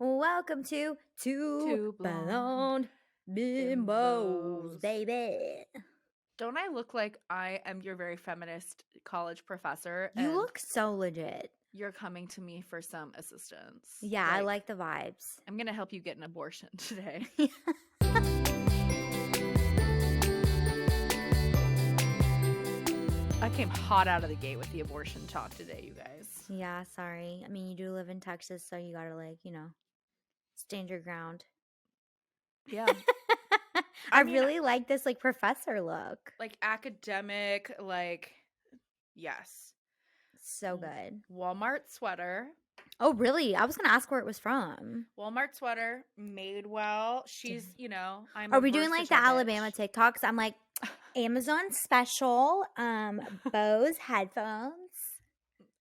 Welcome to Two Two blonde Blonde Bimbos, bimbos. baby. Don't I look like I am your very feminist college professor You and look so legit. you're coming to me for some assistance? Yeah, I Like, like the vibes. I'm going to help you get an abortion today. I came hot out of the gate with the abortion talk today, you guys. Yeah, sorry. I mean, you do live in Texas, so you gotta, stand your ground. Yeah. I I mean, really like this, professor look. like academic, yes. So good. Walmart sweater. Oh, really? I was gonna ask where it was from. Walmart sweater, made well. She's, I'm Are a we doing like the versatile Alabama bitch. TikToks? I'm like, Amazon special, Bose headphones.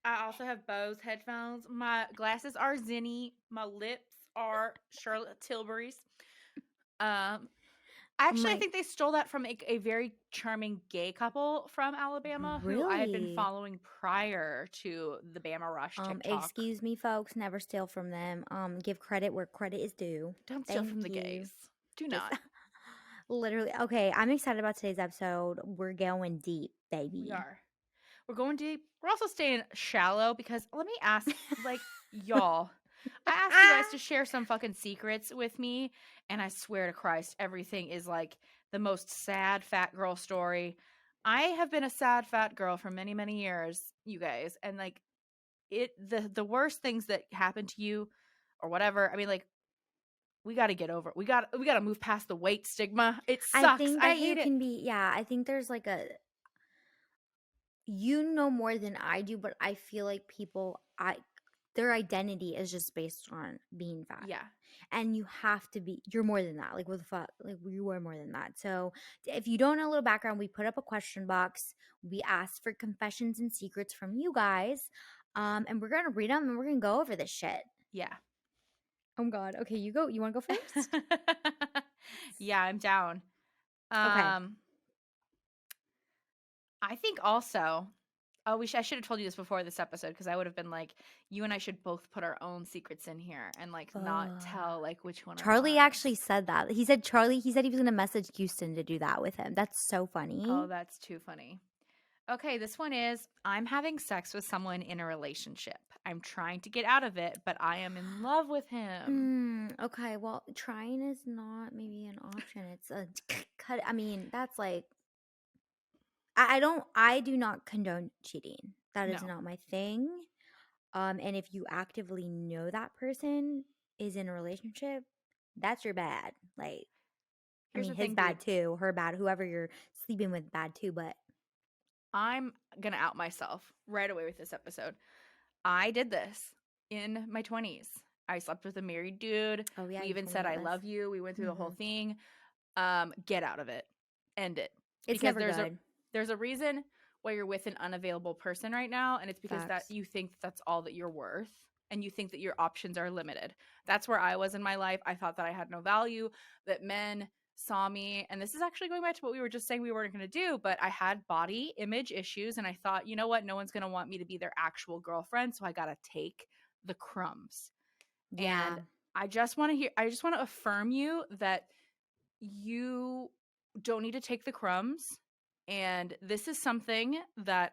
I also have Bose headphones. My glasses are Zinni. My lips are Charlotte Tilbury's. I'm Actually, I like, think they stole that from a very charming gay couple from Alabama who I had been really? following prior to the Bama Rush TikTok. Excuse me, folks. Never steal from them. Give credit where credit is due. Don't steal Thank from the you. gays. Do Just not. literally. Okay, I'm excited about today's episode. We're going deep, We baby. are. We're going deep. We're also staying shallow because let me ask, y'all. I asked you guys to share some fucking secrets with me, and I swear to Christ, everything is like the most sad fat girl story. I have been a sad fat girl for many, many years, you guys, and the worst things that happen to you or whatever. I mean, we got to get over it. We got to move past the weight stigma. It I sucks. think I that you hate it. can be, yeah, I think there's you know more than I do, but I feel like their identity is just based on being fat. Yeah. And you have to be, you're more than that. Like, what the fuck? Like, you are more than that. So, if you don't know a little background, we put up a question box. We asked for confessions and secrets from you guys. And we're going to read them and we're going to go over this shit. Yeah. Oh, God. Okay, you go. You want to go first? Yeah, I'm down. Okay. I think also, I should have told you this before this episode because I would have been like, you and I should both put our own secrets in here and not tell which one are Charlie ours. actually said that. He said he said he was going to message Houston to do that with him. That's so funny. Oh, that's too funny. Okay, this one is I'm having sex with someone in a relationship. I'm trying to get out of it, but I am in love with him. Okay, well, trying is not maybe an option. It's a cut. I mean, that's like I do not condone cheating. That is No. not my thing. And if you actively know that person is in a relationship, that's your bad. Like, I Here's mean, the his thing, bad dude. too, her bad, whoever you're sleeping with bad too, but I'm going to out myself right away with this episode. I did this in my 20s. I slept with a married dude. oh yeah, We you even told me said, about I this. love you. We went through the whole thing. Get out of it. End it. It's Because never good. there's a reason why you're with an unavailable person right now. And it's because that Facts. you think that's all that you're worth. And you think that your options are limited. That's where I was in my life. I thought that I had no value, that men saw me. And this is actually going back to what we were just saying we weren't going to do, but I had body image issues. And I thought, you know what? No one's going to want me to be their actual girlfriend. So I got to take the crumbs. Yeah. And I just want to affirm you that you don't need to take the crumbs. And this is something that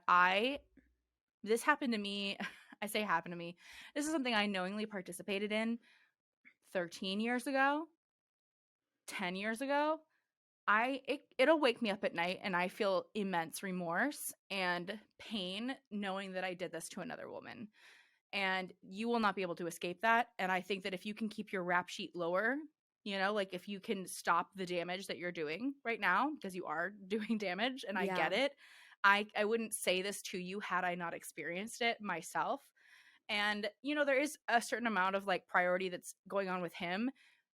this happened to me. I say happened to me. This is something I knowingly participated in 13 years ago, 10 years ago. It'll wake me up at night and I feel immense remorse and pain knowing that I did this to another woman. And you will not be able to escape that. And I think that if you can keep your rap sheet lower, if you can stop the damage that you're doing right now, because you are doing damage and I Yeah. get it. I wouldn't say this to you had I not experienced it myself. And, there is a certain amount of priority that's going on with him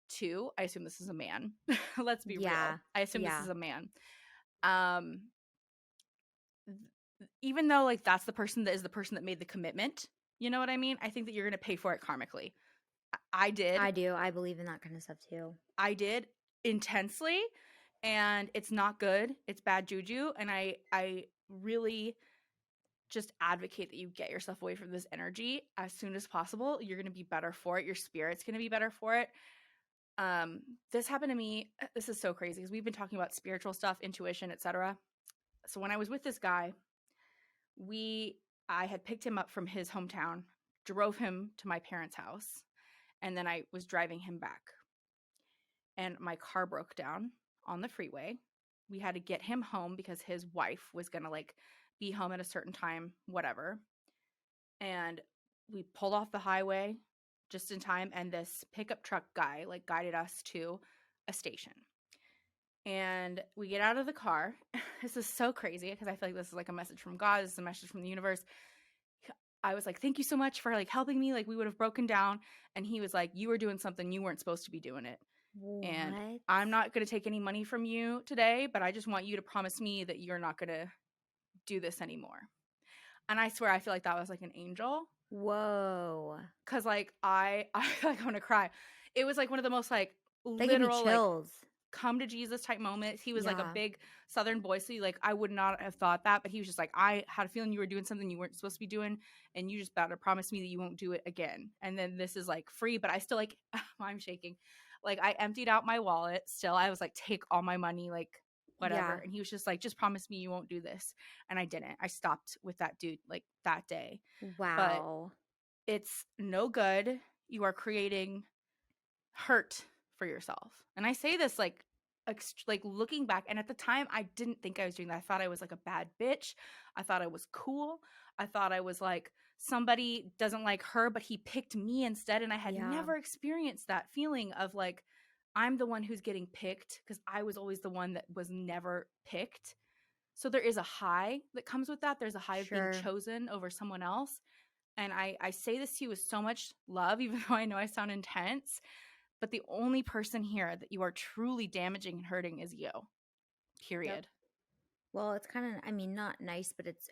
too. I assume this is a man. Let's be real. I assume this is a man. Even though that's the person that is the person that made the commitment, you know what I mean? I think that you're going to pay for it karmically. I did. I do. I believe in that kind of stuff too. I did intensely, and it's not good. It's bad juju, and I really just advocate that you get yourself away from this energy as soon as possible. You're going to be better for it. Your spirit's going to be better for it. This happened to me. This is so crazy because we've been talking about spiritual stuff, intuition, etc. So when I was with this guy, I had picked him up from his hometown, drove him to my parents' house, and then I was driving him back. And my car broke down on the freeway. We had to get him home because his wife was going to like be home at a certain time, whatever. And we pulled off the highway just in time, and this pickup truck guy like guided us to a station. And we get out of the car. This is so crazy because I feel like this is like a message from God. This is a message from the universe. I was like, thank you so much for like helping me. Like we would have broken down. And he was like, you were doing something, you weren't supposed to be doing it. What? And I'm not going to take any money from you today, but I just want you to promise me that you're not going to do this anymore. And I swear, I feel like that was like an angel. Whoa. Cause like I like want to cry. It was like one of the most like That give me literal like chills. come to Jesus type moments. He was like a Yeah. big Southern boy, so like I would not have thought that, but he was just like, I had a feeling you were doing something you weren't supposed to be doing, and you just better promise me that you won't do it again. And then this is like free, but I still like I'm shaking. Like I emptied out my wallet. Still, I was like, take all my money, like whatever. Yeah. And he was just like, just promise me you won't do this. And I didn't. I stopped with that dude like that day. But Wow. it's no good. You are creating hurt for yourself. And I say this like looking back, and at the time I didn't think I was doing that. I thought I was like a bad bitch. I thought I was cool. I thought I was like somebody doesn't like her, but he picked me instead. And I had never experienced that feeling of like I'm the one who's getting picked, because I was always the one that was never picked. So there is a high that comes with that. There's a high of being chosen over someone else. And I say this to you with so much love, even though I know I sound intense, but the only person here that you are truly damaging and hurting is you. Period. Yep. Well, it's kind of, I mean, not nice, but it's,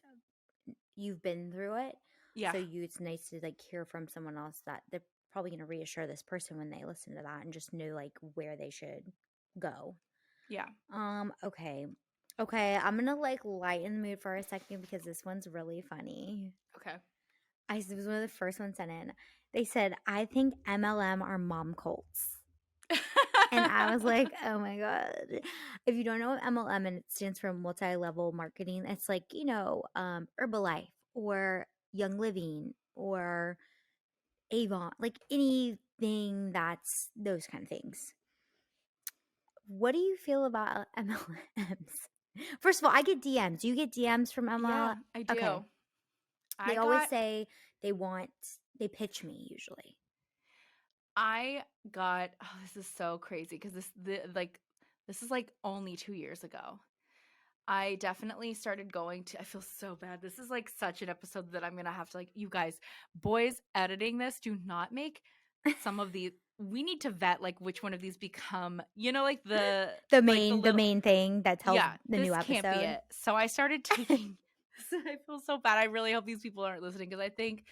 you've been through it. Yeah. So it's nice to like hear from someone else that they're probably going to reassure this person when they listen to that and just know like where they should go. Yeah. Okay. Okay. I'm going to like lighten the mood for a second because this one's really funny. Okay. It was one of the first ones sent in. They said, I think MLM are mom cults. And I was like, oh my God. If you don't know what MLM, and it stands for multi-level marketing, it's like, Herbalife or Young Living or Avon, like anything that's those kind of things. What do you feel about MLMs? First of all, I get DMs. Do you get DMs from MLM? Yeah, I do. Okay. They always say they pitch me usually. This is so crazy because this is like only 2 years ago. I definitely started going to, I feel so bad. This is like such an episode that I'm going to have to like, you guys, boys editing this, do not make some of these. We need to vet like which one of these become, like the main thing that tells the new episode. Can't be it. So I started taking, I feel so bad. I really hope these people aren't listening because I think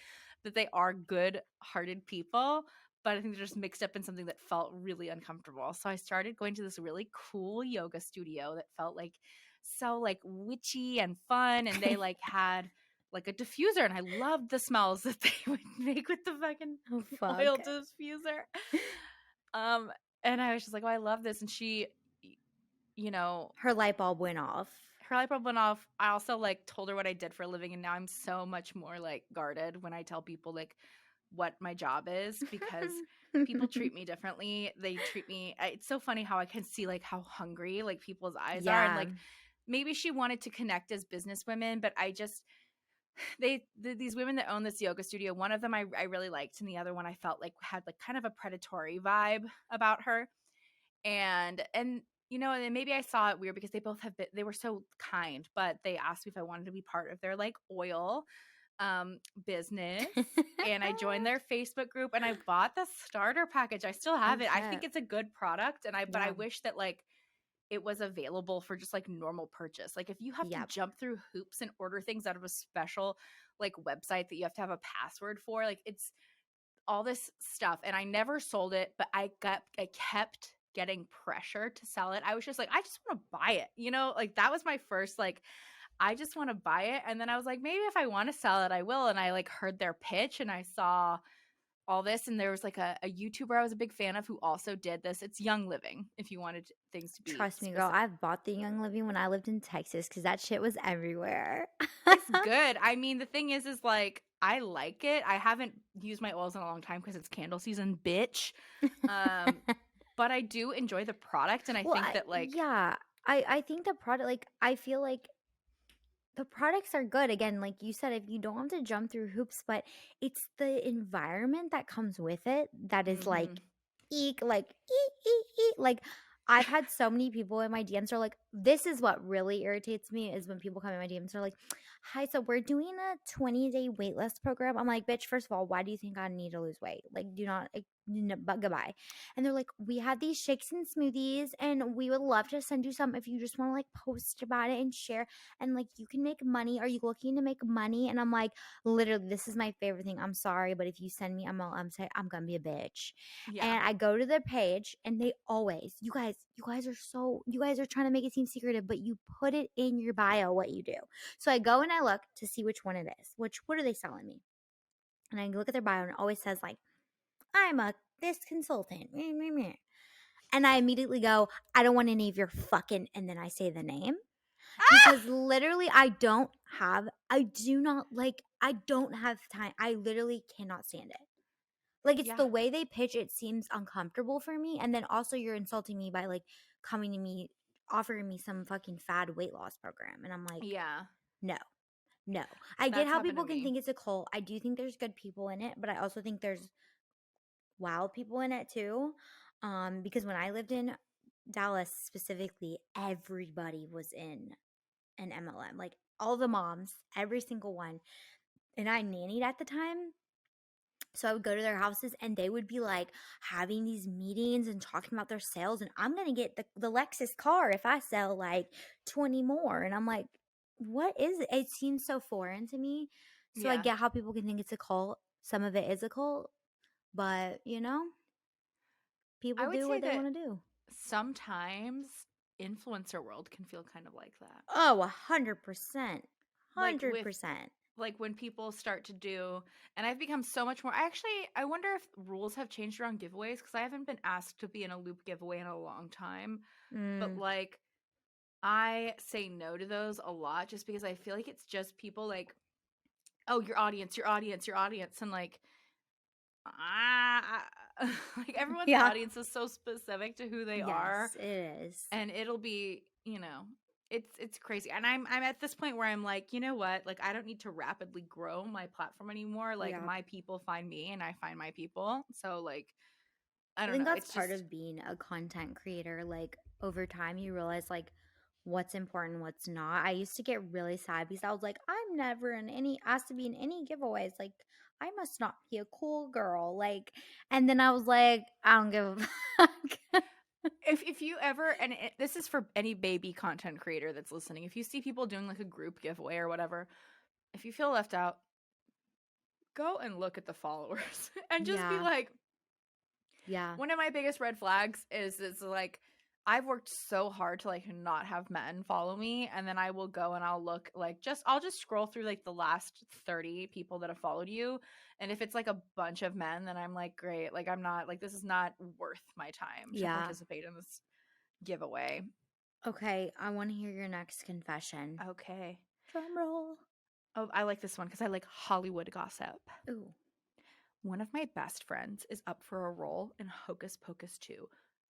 that they are good-hearted people, but I think they're just mixed up in something that felt really uncomfortable. So I started going to this really cool yoga studio that felt like so like witchy and fun, and they like had like a diffuser, and I loved the smells that they would make with the fucking oil diffuser. And I was just like, oh, I love this. And she, her light bulb went off. I also like told her what I did for a living, and now I'm so much more like guarded when I tell people like what my job is, because people treat me differently. They treat me, it's so funny how I can see like how hungry like people's eyes are, and like maybe she wanted to connect as business women, but I just these women that own this yoga studio, one of them I really liked, and the other one I felt like had like kind of a predatory vibe about her. And then maybe I saw it weird because they were so kind, but they asked me if I wanted to be part of their like oil business. And I joined their Facebook group, and I bought the starter package. I still have it. I think it's a good product, and I wish that like it was available for just like normal purchase. Like if you have to jump through hoops and order things out of a special like website that you have to have a password for, like it's all this stuff. And I never sold it, but I kept getting pressure to sell it. I was just like, I just want to buy it. Like that was my first like I just want to buy it. And then I was like, maybe if I want to sell it, I will. And I like heard their pitch and I saw all this. And there was like a YouTuber I was a big fan of who also did this. It's Young Living, if you wanted things to be Trust me, girl. specific. I've bought the Young Living when I lived in Texas because that shit was everywhere. It's good. I mean, the thing is like, I like it. I haven't used my oils in a long time because it's candle season, bitch. But I do enjoy the product. And I Well, think that like, yeah, I think the product, like, I feel like the products are good. Again, like you said, if you don't have to jump through hoops, but it's the environment that comes with it that is like, mhm. eek, like, eek, eek, eek. Like, I've had so many people in my DMs are like, this is what really irritates me is when people come in my DMs are like, hi, so we're doing a 20-day weight loss program. I'm like, bitch, first of all, why do you think I need to lose weight? Like, do not, like, no, but goodbye. And they're like, we have these shakes and smoothies, and we would love to send you some if you just want to like post about it and share. And like, you can make money. Are you looking to make money? And I'm like, literally, this is my favorite thing. I'm sorry, but if you send me, I'm saying I'm gonna be a bitch. Yeah. And I go to their page and they always, you guys are trying to make it seem secretive, but you put it in your bio what you do. So I go and I look to see which one it is. What are they selling me? And I look at their bio and it always says like, I'm a this consultant. Meh, meh, meh. And I immediately go, I don't want any of your fucking, and then I say the name Ah! because literally I don't have time. I literally cannot stand it. Like, it's Yeah. the way they pitch, it seems uncomfortable for me, and then also you're insulting me by, like, coming to me, offering me some fucking fad weight loss program, and I'm like, Yeah. "No, no." I get That's how happened to people can me. think it's a cult. I do think there's good people in it, but I also think there's wild people in it too, because when I lived in Dallas specifically, everybody was in an MLM, like, all the moms, every single one, and I nannied at the time. So I would go to their houses and they would be like having these meetings and talking about their sales. And I'm going to get the Lexus car if I sell like 20 more. And I'm like, what is it? It seems so foreign to me. So I Yeah. get how people can think it's a cult. Some of it is a cult, but people I would do say what they that want to do. sometimes influencer world can feel kind of like that. Oh, 100%. Like with 100%. like when people start to do, and I've become so much more, I wonder if rules have changed around giveaways because I haven't been asked to be in a loop giveaway in a long time. But Mm, like I say no to those a lot just because I feel like it's just people like, oh, your audience, your audience, your audience. And like, like everyone's yeah. audience is so specific to who they are, Yes, it is. and it'll be, it's crazy. And I'm at this point where I'm like, you know what, like I don't need to rapidly grow my platform anymore. Like Yeah. my people find me and I find my people. So like, I I don't think know, that's it's part just, of being a content creator. Like, over time, you realize like what's important, what's not. I used to get really sad because I was like, I'm never in any asked to be in any giveaways. Like, I must not be a cool girl. Like, and then I was like, I don't give a fuck. if you ever, and this is for any baby content creator that's listening, if you see people doing like a group giveaway or whatever, if you feel left out, go and look at the followers and just be Yeah, like, yeah, one of my biggest red flags is like I've worked so hard to like not have men follow me, and then I will go and I'll look like I'll just scroll through like the last 30 people that have followed you, and if it's like a bunch of men, then I'm like, great, like I'm not, like this is not worth my time to yeah. participate in this giveaway. Okay, I want to hear your next confession. Okay. Drum roll. Oh, I like this one because I like Hollywood gossip. Ooh. One of my best friends is up for a role in Hocus Pocus 2.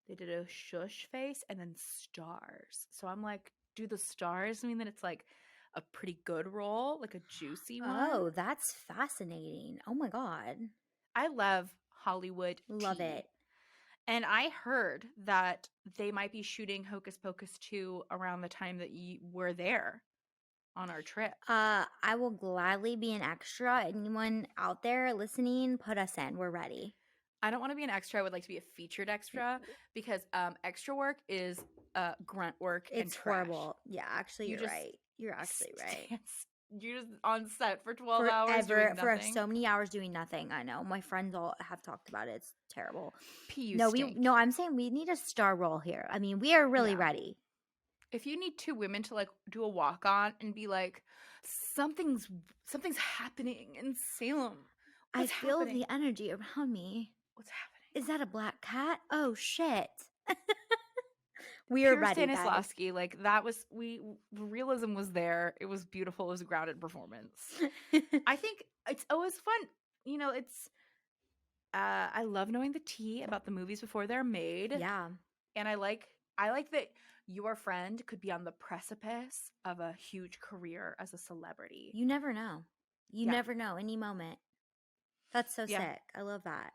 They did a shush face and then stars. So I'm like, do the stars mean that it's like a pretty good role, like a juicy one? Oh, that's fascinating. Oh my God. I love Hollywood Love tea. it. And I heard that they might be shooting Hocus Pocus 2 around the time that you were there on our trip. I will gladly be an extra. Anyone out there listening, put us in. We're ready. I don't want to be an extra. I would like to be a featured extra because extra work is grunt work and It's trash. horrible. Yeah, actually, You you're just right. You're actually right. stand, you're just on set for 12 hours Forever, doing for nothing. so many hours doing nothing. I know. My friends all have talked about it. It's terrible. PU No, stink. no, I'm saying we need a star role here. I mean, we are really Yeah. ready. If you need two women to like do a walk on and be like, something's something's happening in Salem. I What's feel happening? the energy around me. What's happening? Is that a black cat? Oh shit. We are Pure ready, guys. Stanislavski, like that was the realism was there. It was beautiful. It was a grounded performance. I think it's always fun. You know, it's I love knowing the tea about the movies before they're made. Yeah. And I like that your friend could be on the precipice of a huge career as a celebrity. You never know. You Yeah. never know any moment. That's so Yeah. sick. I love that.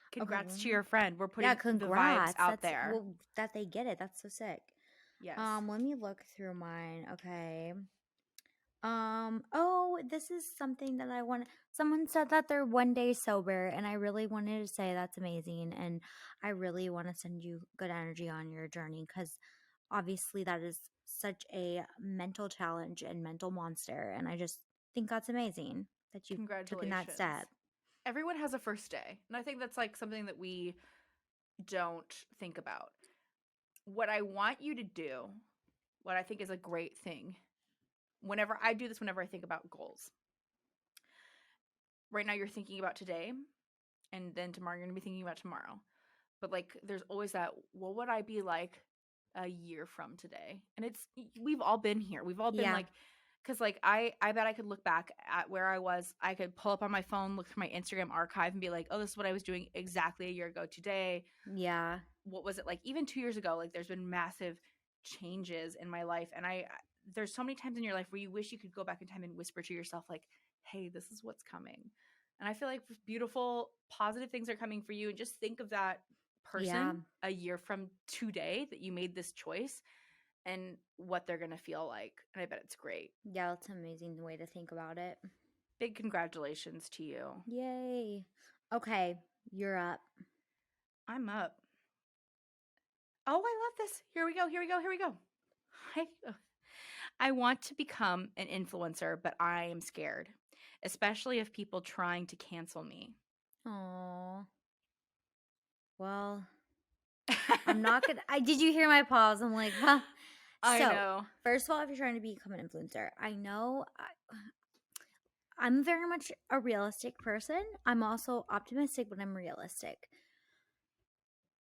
Okay. Congrats to your friend. We're Yeah, putting the vibes congrats. out That's there. well that they get it. That's so sick. Yes. Let me look through mine. Okay. Oh, this is something that I want. Someone said that they're 1 day sober, and I really wanted to say that's amazing. And I really want to send you good energy on your journey because obviously that is such a mental challenge and mental monster. And I just think that's amazing that you took in that Congratulations. step. Everyone has a first day. And I think that's like something that we don't think about. What I want you to do, what I think is a great thing, whenever I do this, whenever I think about goals. Right now, you're thinking about today, and then tomorrow, you're going to be thinking about tomorrow. But like, there's always that, what would I be like a year from today? And we've all been here. We've all been Yeah. like, because like, I bet I could look back at where I was. I could pull up on my phone, look through my Instagram archive, and be like, oh, this is what I was doing exactly a year ago today. Yeah. What was it like even 2 years ago? Like, there's been massive changes in my life. And there's so many times in your life where you wish you could go back in time and whisper to yourself, like, hey, this is what's coming. And I feel like beautiful, positive things are coming for you. And just think of that Yeah. person a year from today that you made this choice and what they're going to feel like. And I bet it's great. Yeah, that's an amazing way to think about it. Big congratulations to you. Yay. Okay, you're up. I'm up. Oh, I love this. Here we go. Here we go. Here we go. I want to become an influencer, but I am scared, especially of people trying to cancel me. Oh. Well, I'm not gonna. Did you hear my pause? I'm like, huh. I So, know. first of all, if you're trying to become an influencer, I know I'm very much a realistic person. I'm also optimistic, but I'm realistic.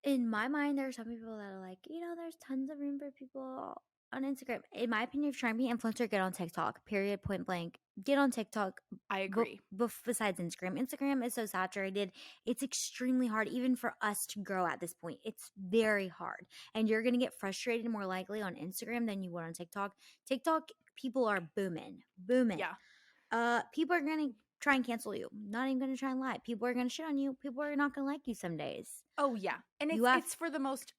In my mind, there are some people that are like, there's tons of room for people on Instagram. In my opinion, if you're trying to be an influencer, get on TikTok. Period. Point blank. Get on TikTok. I agree. Besides Instagram, Instagram is so saturated. It's extremely hard, even for us to grow at this point. It's very hard, and you're gonna get frustrated more likely on Instagram than you would on TikTok. TikTok people are booming. Yeah. People are gonna try and cancel you. Not even gonna try and lie. People are gonna shit on you. People are not gonna like you some days. Oh, yeah. And You have it's for the most,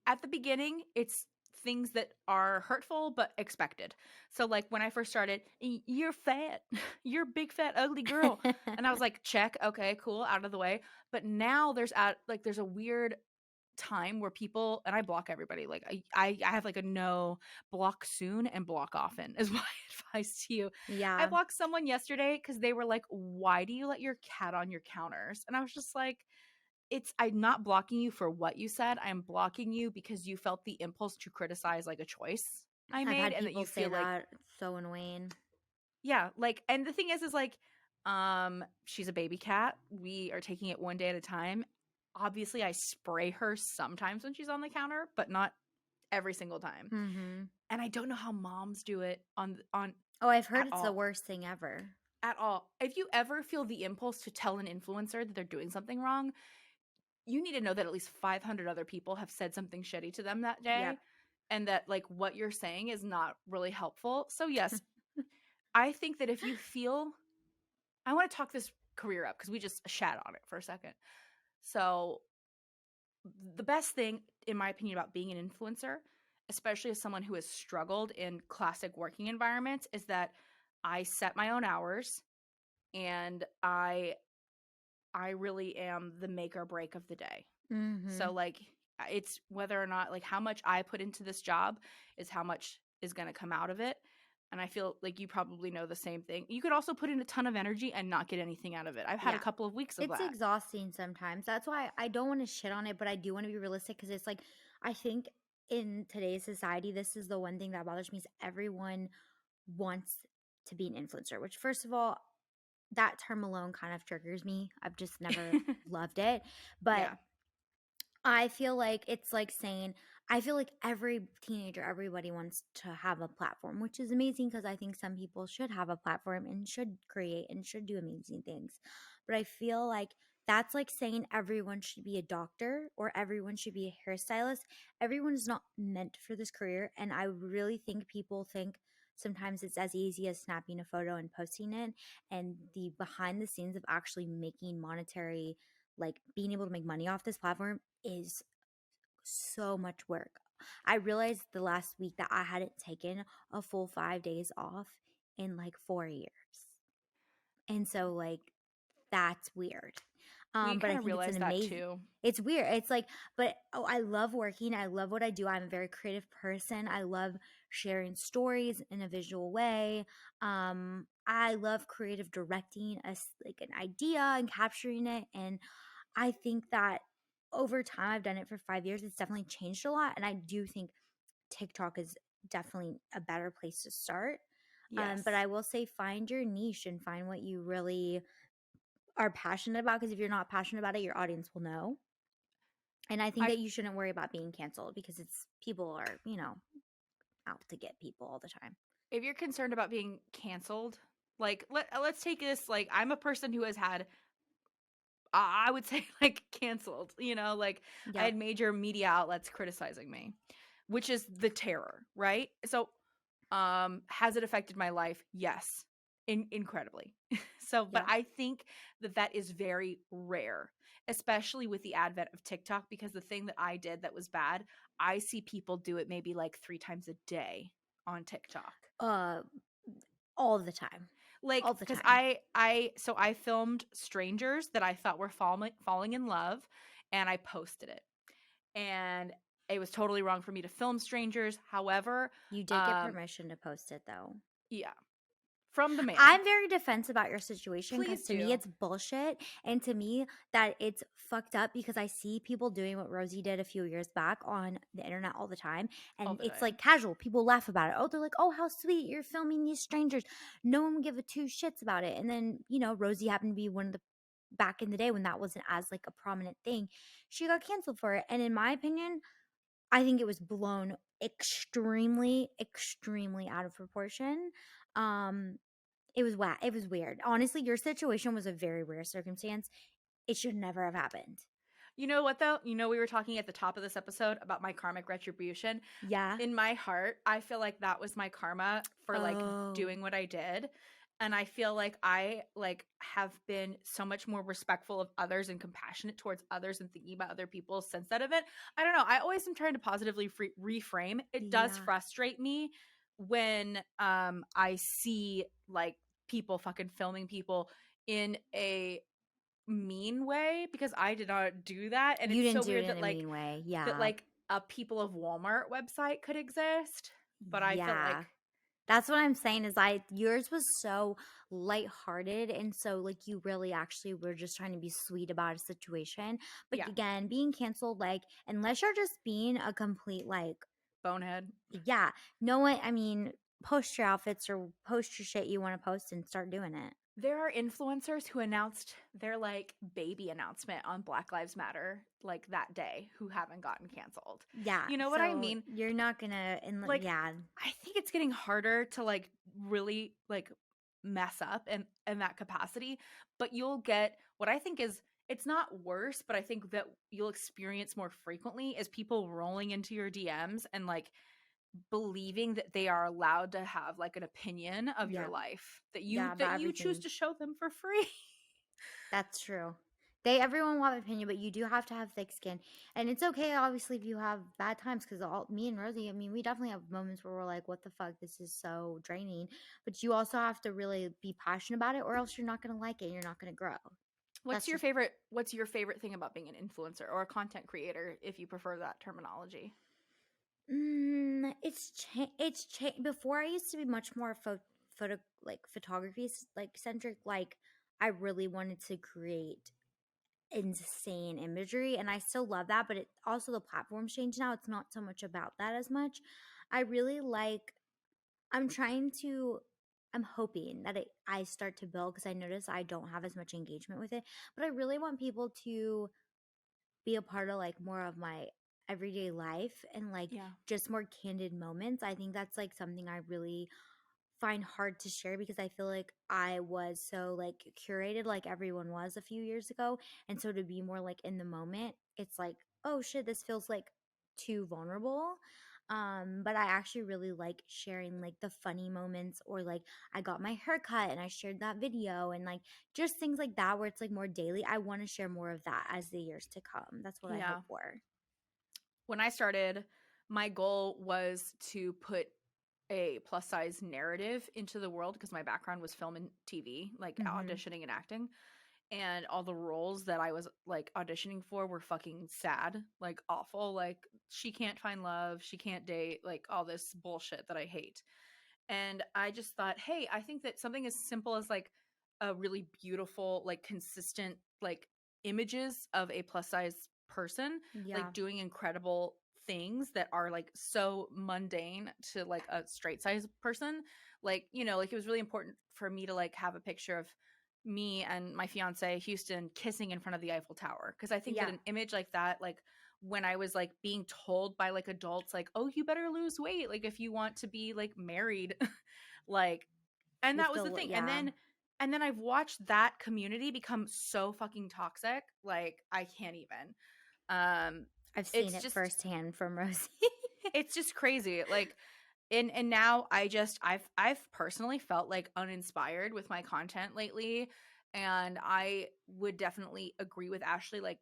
at the beginning, it's things that are hurtful but expected. So like when I first started, you're fat. You're a big fat ugly girl. And I was like, check, okay, cool, out of the way. But now there's a weird time where people, and I block everybody. Like I have like a no, block soon and block often is my advice to you. I yeah. blocked someone yesterday because they were like, why do you let your cat on your counters? And I was just like, I'm not blocking you for what you said. I'm blocking you because you felt the impulse to criticize like a choice I I've made, had and that people you say feel like, that. It's so annoying. yeah, like, and the thing is like, she's a baby cat. We are taking it one day at a time. Obviously, I spray her sometimes when she's on the counter, but not every single time. Mm-hmm. And I don't know how moms do it on Oh, I've heard at it's the all. worst thing ever. At all. If you ever feel the impulse to tell an influencer that they're doing something wrong, you need to know that at least 500 other people have said something shitty to them that Yep. day, and that like what you're saying is not really helpful. So yes, I think that if you feel, I want to talk this career up because we just shat on it for a second. So the best thing, in my opinion, about being an influencer, especially as someone who has struggled in classic working environments, is that I set my own hours, and I really am the make or break of the day. Mm-hmm. So like, it's whether or not, like, how much I put into this job is how much is going to come out of it. And I feel like you probably know the same thing. You could also put in a ton of energy and not get anything out of it. I've had a Yeah. couple of weeks of It's that. exhausting sometimes. That's why I don't want to shit on it, but I do want to be realistic because it's like, I think in today's society, this is the one thing that bothers me is everyone wants to be an influencer, which first of all, that term alone kind of triggers me. I've just never loved it. But Yeah. I feel like it's like saying, I feel like every teenager, everybody wants to have a platform, which is amazing because I think some people should have a platform and should create and should do amazing things. But I feel like that's like saying everyone should be a doctor or everyone should be a hairstylist. Everyone is not meant for this career. And I really think people think sometimes it's as easy as snapping a photo and posting it. And the behind the scenes of actually making monetary, like being able to make money off this platform is so much work. I realized the last week that I hadn't taken a full 5 days off in like 4 years. And so like that's weird. We But kind I of think it's an realized that amazing, too. it's weird. It's like, but oh, I love working. I love what I do. I'm a very creative person. I love sharing stories in a visual way. I love creative directing us like an idea and capturing it. And I think that over time, I've done it for 5 years. It's definitely changed a lot. And I do think TikTok is definitely a better place to start. But Yes. I will say find your niche and find what you really are passionate about. Because if you're not passionate about it, your audience will know. And I think I that you shouldn't worry about being canceled because it's people are, out to get people all the time. If you're concerned about being canceled, like let's take this, like I'm a person who has had I would say like canceled, like I Yep. had major media outlets criticizing me, which is the terror, right? So, has it affected my life? Yes, incredibly. So, but Yep. I think that that is very rare, especially with the advent of TikTok, because the thing that I did that was bad, I see people do it maybe like 3 times a day on TikTok. Uh, all the time. Like, All the because time. I filmed strangers that I thought were falling in love, and I posted it, and it was totally wrong for me to film strangers. However, You did get um, permission to post it though. yeah, from the man. I'm very defensive about your situation because Please to me do. it's bullshit. And to me, that it's fucked up because I see people doing what Rosie did a few years back on the internet all the time. All And the it's time. like casual. People laugh about it. Oh, they're like, oh, how sweet. You're filming these strangers. No one would give a two shits about it. And then, Rosie happened to be one of the back in the day when that wasn't as like a prominent thing. She got canceled for it. And in my opinion, I think it was blown extremely, extremely out of proportion. Um, it was it was weird. Honestly, your situation was a very rare circumstance. It should never have happened. You know what though? We were talking at the top of this episode about my karmic retribution. Yeah. In my heart, I feel like that was my karma for like Oh, doing what I did. And I feel like I like have been so much more respectful of others and compassionate towards others and thinking about other people since that event. I don't know. I always am trying to positively reframe. It does yeah. frustrate me when I see like people fucking filming people in a mean way, because I did not do that, and You it's so didn't do it weird in that a mean way. Yeah. a people of Walmart website could exist, but I feel Yeah. like That's what I'm saying is yours was so lighthearted and so like you really actually were just trying to be sweet about a situation. But yeah, again, being canceled, like unless you're just being a complete like bonehead. yeah, no one I mean, post your outfits or post your shit you want to post and start doing it. There are influencers who announced their like baby announcement on Black Lives Matter like that day who haven't gotten canceled. Yeah, You know what I so mean? you're not gonna and Like yeah, I think it's getting harder to like really like mess up in that capacity, but you'll get what I think is, it's not worse, but I think that you'll experience more frequently is people rolling into your DMs and like believing that they are allowed to have like an opinion of your yeah, life that yeah, about you choose everything. to show them for free. That's true. Everyone will have an opinion, but you do have to have thick skin, and it's okay. Obviously, if you have bad times, because all me and Rosie, I mean, we definitely have moments where we're like, "What the fuck? This is so draining." But you also have to really be passionate about it, or else you're not gonna like it. You're not gonna grow. That's just What's your favorite thing about being an influencer or a content creator, if you prefer that terminology? Before I used to be much more photo like photography like centric. Like I really wanted to create insane imagery, and I still love that, but it also, the platform's changed now. It's not so much about that as much. I really like I'm trying to I'm hoping that I start to build, because I notice I don't have as much engagement with it, but I really want people to be a part of like more of my everyday life and like Yeah. just more candid moments. I think that's like something I really find hard to share, because I feel like I was so like curated like everyone was a few years ago. And so to be more like in the moment, it's like, oh shit, this feels like too vulnerable. But I actually really like sharing like the funny moments, or like I got my hair cut and I shared that video, and like just things like that where it's like more daily. I want to share more of that as the years to come. That's what I Yeah. hope for. When I started, my goal was to put a plus size narrative into the world because my background was film and TV, like Mm-hmm. auditioning and acting. And all the roles that I was like auditioning for were fucking sad, like awful. Like, she can't find love, she can't date, like all this bullshit that I hate. And I just thought, hey, I think that something as simple as like a really beautiful, like consistent, like images of a plus size person, Yeah. like doing incredible things that are like so mundane to like a straight size person. Like, like it was really important for me to like have a picture of me and my fiance Houston kissing in front of the Eiffel Tower. Cause I think that Yeah. an image like that, like when I was like being told by like adults, like, oh, you better lose weight, like if you want to be like married, like, and You that was the feel, thing. yeah. And then I've watched that community become so fucking toxic. Like, I can't even. Um, I've seen it's it just, firsthand from Rosie. it's just crazy. Like, and now I've personally felt like uninspired with my content lately, and I would definitely agree with Ashlee. Like,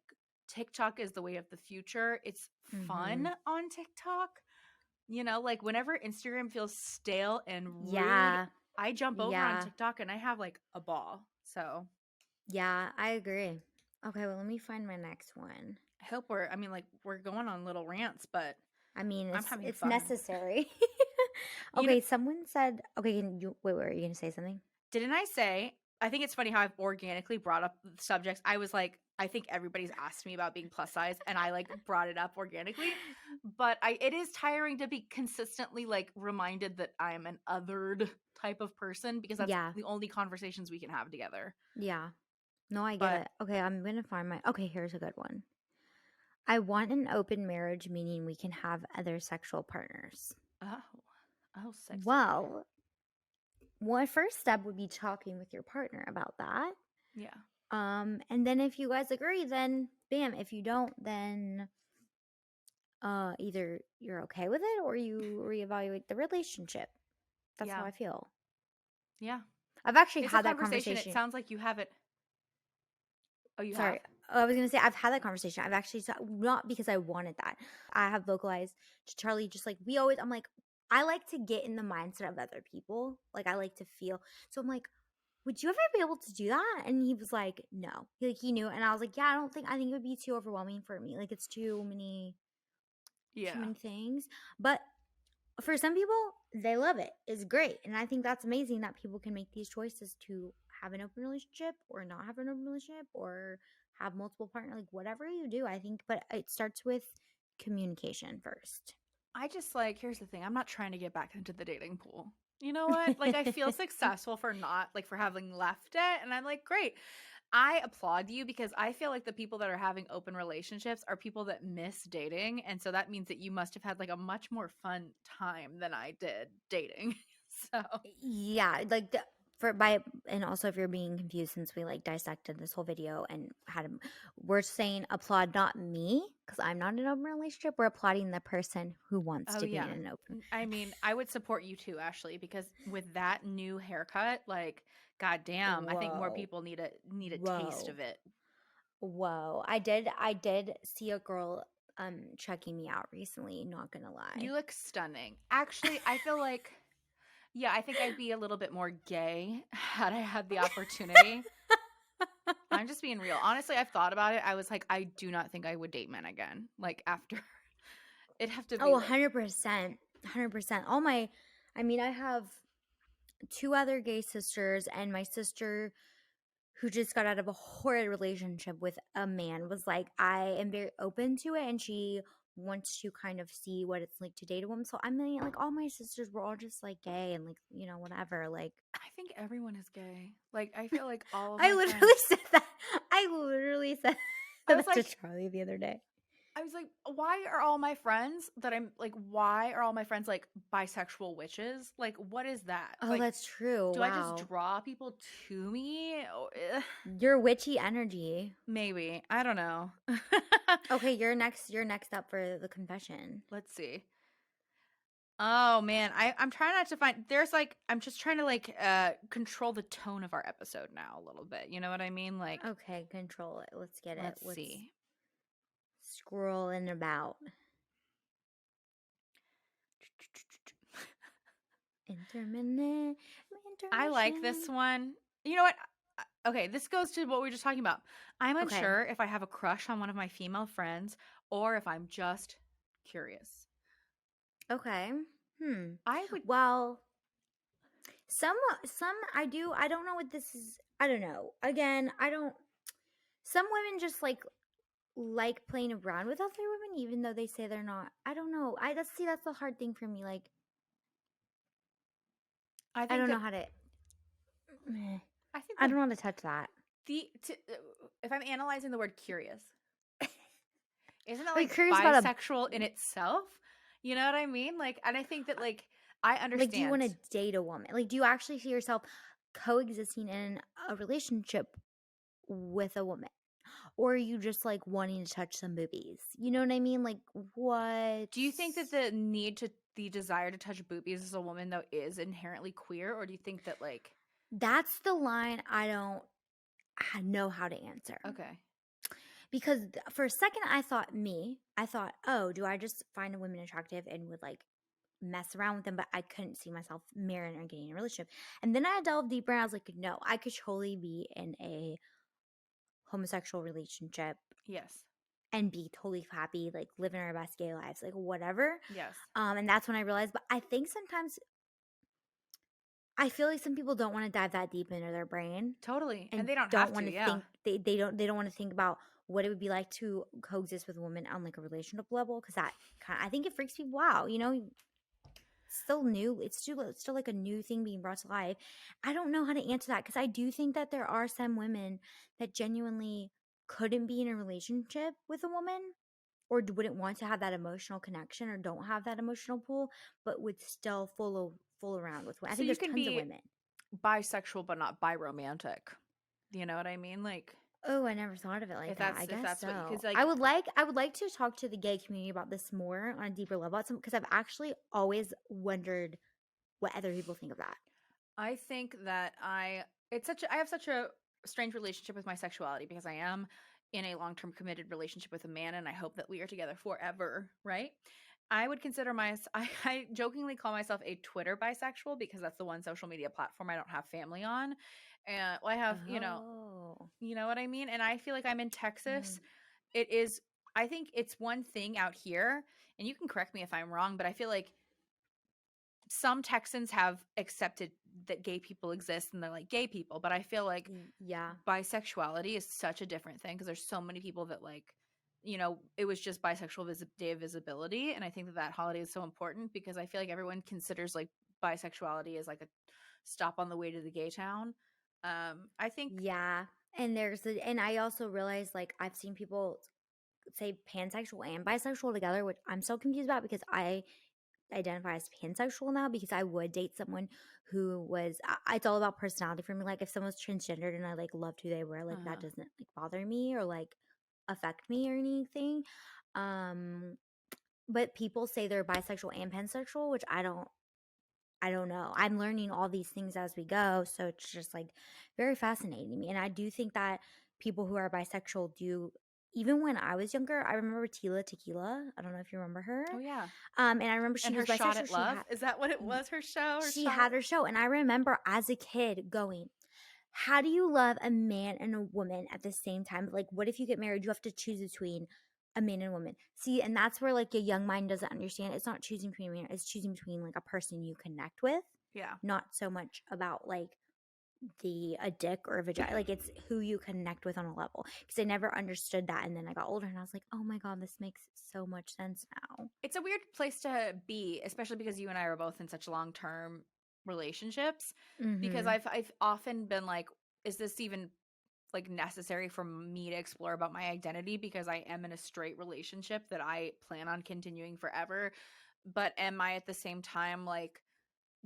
TikTok is the way of the future. It's Mm-hmm. fun on TikTok. Like whenever Instagram feels stale and rude, Yeah. I jump over on Yeah. TikTok and I have like a ball. So Yeah, I agree. Okay, well, let me find my next one. I hope like we're going on little rants, but I mean, I'm it's having it's fun. necessary. You know, Okay, someone said, okay, can you wait, were you gonna say something? didn't I say? I think it's funny how I've organically brought up the subjects. I was like, I think everybody's asked me about being plus size, and I like brought it up organically. But it is tiring to be consistently like reminded that I'm an othered type of person, because that's Yeah. the only conversations we can have together. Yeah. No, I get But it. Okay, I'm gonna find my okay, here's a good one. I want an open marriage, meaning we can have other sexual partners. oh, oh, sexy. Well, one first step would be talking with your partner about that. Yeah. And then if you guys agree, then bam. If you don't, then either you're okay with it or you reevaluate the relationship. That's how Yeah. I feel. Yeah. I've actually It's a had that conversation. It conversation. sounds like you have it. Oh, you have? Sorry, I was gonna say I've had that conversation. I've actually not because I wanted that. I have vocalized to Charlie, just like we always. I'm like, I like to get in the mindset of other people. Like I like to feel. So I'm like, would you ever be able to do that? And he was like, no. He knew, and I was like, yeah, I don't think. I think it would be too overwhelming for me. Like it's too Yeah. many things. But for some people, they love it. It's great. And I think that's amazing that people can make these choices to have an open relationship or not have an open relationship or have multiple partners, like whatever you do, I think. But it starts with communication first. I just like, here's the thing. I'm not trying to get back into the dating pool. You know what? Like, I feel successful for not, like, for having left it. And I'm like, great. I applaud you, because I feel like the people that are having open relationships are people that miss dating. And so that means that you must have had like a much more fun time than I did dating. So, Yeah, like for by and also if you're being confused, since we like dissected this whole video and we're saying applaud not me because I'm not in an open relationship. We're applauding the person who wants oh, to be in yeah. an open. I mean, I would support you too, Ashlee, because with that new haircut, like, goddamn, I think more Whoa, people need a taste whoa, of it. whoa! I did see a girl checking me out recently. Not gonna lie. You look stunning. Actually, I feel like, yeah, I think I'd be a little bit more gay had I had the opportunity. I'm just being real. Honestly, I've thought about it. I was like, I do not think I would date men again. Like, after it'd have to Oh, be like, 100%, 100%. All my, I mean, I have two other gay sisters, and my sister who just got out of a horrid relationship with a man was like, I am very open to it, and she wants to kind of see what it's like to date a woman. So I mean, like all my sisters were all just like gay and like, you know, whatever. Like I think everyone is gay. Like, I feel like all of I my literally friends. said that. I literally said I was that to like, Charlie the other day. why are all my friends that I'm like, why are all my friends like bisexual witches? Like, what is that? Oh, Like, that's true. do I just Wow. draw people to me? Your witchy energy. Maybe. I don't know. Okay, you're next up for the confession. Let's see. Oh man, I'm trying not to find there's like I'm just trying to like control the tone of our episode now a little bit. You know what I mean? Like Okay, control it. Let's get it. let's Let's see. scrolling about. Intermittent I like this intermission. one. You know what? Okay, this goes to what we were just talking about. I'm Okay. unsure if I have a crush on one of my female friends or if I'm just curious. Okay. I would Well, some I don't know what this is. I don't know. Again, I don't some women just like playing around with other women even though they say they're not. I don't know. That's the hard thing for me. Like I I think don't know that how to I think I that don't know how to touch that. if I'm analyzing the word curious, isn't that Are you like curious about a bisexual in itself? You know what I mean? Like, and I think that like I like do you want understand. to date a woman? Like do you actually see yourself coexisting in a relationship with a woman? Or are you just like wanting to touch some boobies? You know what I mean? Like what? Do you think that the desire to touch boobies as a woman though is inherently queer, or do you think that like That's the line I don't know how to answer. okay, Because for a second I thought, oh, do I just find a woman attractive and would like mess around with them, but I couldn't see myself marrying or getting in a relationship. And then I delved deeper and I was like, no, I could totally be in a homosexual relationship yes, and be totally happy, like living our best gay lives, like whatever. yes, And that's when I realized, but I think sometimes I feel like some people don't want to dive that deep into their brain totally, and and they don't don't have want to, to yeah, think they don't want to think about what it would be like to coexist with a woman on like a relationship level because that kind I think it freaks people out. You know, it's still new. It's still like a new thing being brought to life. I don't know how to answer that because I do think that there are some women that genuinely couldn't be in a relationship with a woman or wouldn't want to have that emotional connection or don't have that emotional pull, but would still fool around with. I so think you there's can tons of be women. bisexual but not biromantic. You know what I mean? Like Oh, I never thought of it like that. I if guess that's what so. because like I would like to talk to the gay community about this more on a deeper level because I've actually always wondered what other people think of that. I think that I have such a strange relationship with my sexuality because I am in a long-term committed relationship with a man and I hope that we are together forever, right? I would consider I jokingly call myself a Twitter bisexual because that's the one social media platform I don't have family on. And well, I have, Oh. you know what I mean? And I feel like I'm in Mhm. Texas. It is I think it's one thing out here, and you can correct me if I'm wrong, but I feel like some Texans have accepted that gay people exist and they're like gay people, but I feel like Yeah. bisexuality is such a different thing because there's so many people that like, it was just day of visibility, and I think that that holiday is so important because I feel like everyone considers like bisexuality as like a stop on the way to the gay town. I think Yeah. And I also realized like I've seen people say pansexual and bisexual together, which I'm so confused about because I identify as pansexual now because I would date someone who was it's all about personality for me. Like if someone's transgendered and I like loved who they were, like that uh doesn't like bother me or like affect me or anything. Um but people say they're bisexual and pansexual, which I don't know. I'm learning all these things as we go, so it's just like very fascinating to me. And I do think that people who are bisexual do even when I was younger, I remember Tila Tequila. I don't know if you remember her. oh yeah. And I remember she And was her shot bisexual. at love, is that what it was? Her show, her She shot at had her show, and I remember as a kid going, "How do you love a man and a woman at the same time? Like, what if you get married? You have to choose between a man and a woman. See, and that's where like a young mind doesn't understand. It's not choosing between a man; it's choosing between like a person you connect with, yeah. not so much about like." a dick or a vagina. Like it's who you connect with on a level. Because I never understood that, and then I got older and I was like, oh my god, this makes so much sense now. It's a weird place to be, especially because you and I are both in such long-term relationships. Because Mm-hmm. I've often been like, is this even like necessary for me to explore about my identity, because I am in a straight relationship that I plan on continuing forever. But am I at the same time like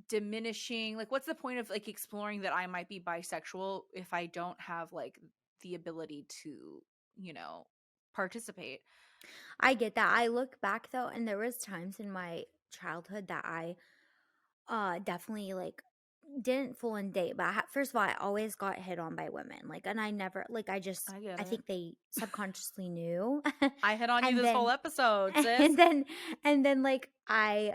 diminishing, like what's the point of like exploring that I might be bisexual if I don't have like the ability to, you know, participate? I get that. I look back though, and there was times in my childhood that I definitely like didn't full on date, but first of all, I always got hit on by women. Like, and I never like I get I it. think they subconsciously knew. I hit on you and this whole then episode, sis. and then and then like I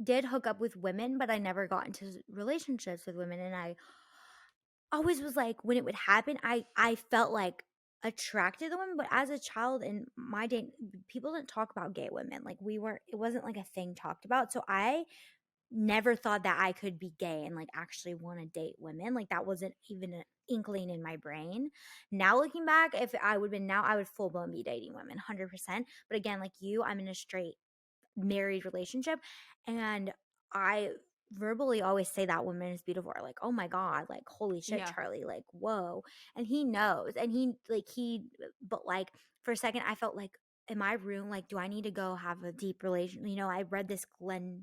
did hook up with women, but I never got into relationships with women. And I always was like, when it would happen, I felt like attracted to the women. But as a child in my day, people didn't talk about gay women. Like we weren't. It wasn't like a thing talked about. So I never thought that I could be gay and like actually want to date women. Like that wasn't even an inkling in my brain. Now looking back, if I would have been now, I would full blown be dating women, 100%. But again, like you, I'm in a straight married relationship, and I verbally always say that woman is beautiful, or like, oh my god, like holy shit, Yeah. Charlie, like whoa. And he knows, and but like for a second I felt like, in my room, like, do I need to go have a deep relation? I read this Glennon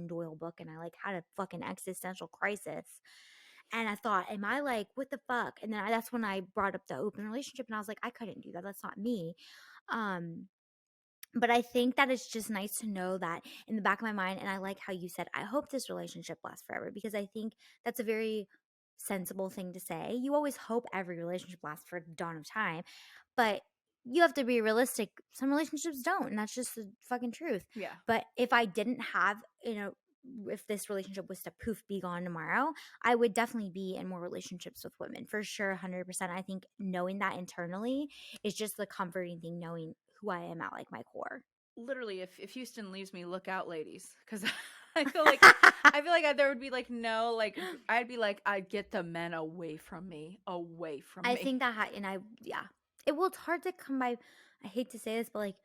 Doyle book, and I like had a fucking existential crisis, and I thought, am I like, what the fuck? And then that's when I brought up the open relationship, and I was like, I couldn't do that, that's not me. um but I think that it's just nice to know that in the back of my mind. And I like how you said, I hope this relationship lasts forever, because I think that's a very sensible thing to say. You always hope every relationship lasts for the dawn of time, but you have to be realistic. Some relationships don't, and that's just the fucking truth. Yeah. But if I didn't have, if this relationship was to poof be gone tomorrow, I would definitely be in more relationships with women for sure, 100%. I think knowing that internally is just the comforting thing, knowing who I am at like my core. Literally, if Houston leaves me, look out, ladies, because I feel like there would be like no, like I'd be like, I'd get the men away from me, away from I me. think that, and yeah, it's hard to come by. I hate to say this, but like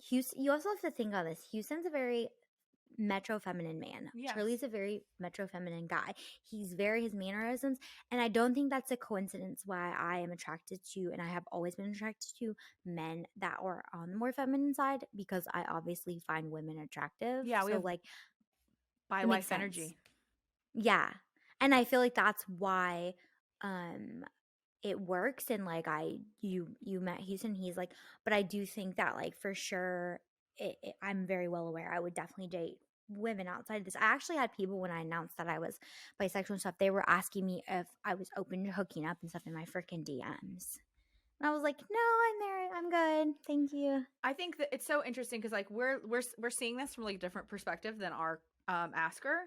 Houston, you also have to think on this. Houston's a very metro feminine man. Yes. Charlie's a very metro feminine guy. He's very his mannerisms, and I don't think that's a coincidence why I am attracted to, and I have always been attracted to men that are on the more feminine side, because I obviously find women attractive. Yeah, we So have like bi it makes life sense. energy. Yeah. And I feel like that's why um it works. And like you met Houston, he's like, but I do think that like for sure I'm very well aware I would definitely date women outside of this. I actually had people, when I announced that I was bisexual and stuff, they were asking me if I was open to hooking up and stuff in my freaking DMs. And I was like, no, I'm married. I'm good. Thank you. I think that it's so interesting because like we're seeing this from like a different perspective than our asker,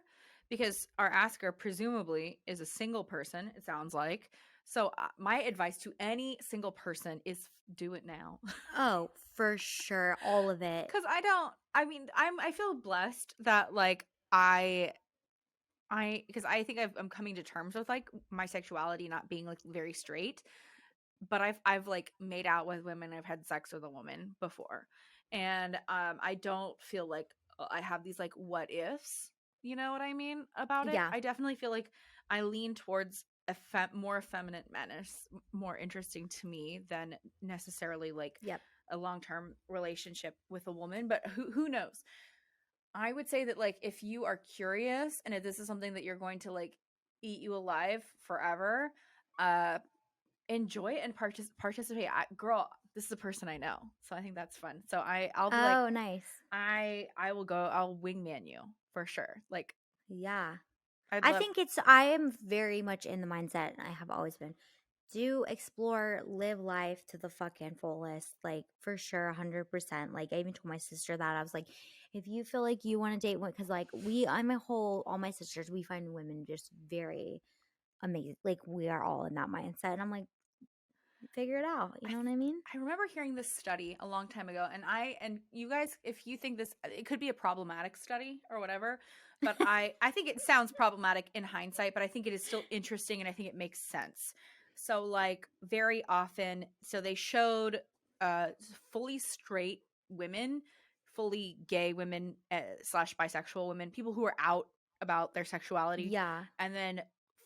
because our asker presumably is a single person, it sounds like. So my advice to any single person is do it now. Oh, for sure. All of it. Cuz I mean I feel blessed that like because I think I'm coming to terms with like my sexuality not being like very straight, but I've like made out with women, I've had sex with a woman before, and I don't feel like I have these like what ifs, you know what I mean about it. Yeah. I definitely feel like I lean towards more effeminate men is more interesting to me than necessarily like Yep. a long-term relationship with a woman, but who knows. I would say that like if you are curious and if this is something that you're going to like eat you alive forever, uh enjoy it and participate. Girl, this is a person I know, so I think that's fun. So I'll be like, Oh, nice. I will go. I'll wingman you for sure. Like Yeah. I'd I love. think I am very much in the mindset, and I have always been, do explore, live life to the fucking fullest, like for sure, 100%. Like I even told my sister that I was like, if you feel like you want to date one, because like all my sisters, we find women just very amazing. Like we are all in that mindset, and I'm like, figure it out. You know what I mean? I remember hearing this study a long time ago, and you guys, if you think this, it could be a problematic study or whatever, but I think it sounds problematic in hindsight, but I think it is still interesting, and I think it makes sense. So like very often, so they showed uh fully straight women, fully gay women slash bisexual women, people who are out about their sexuality, Yeah. and then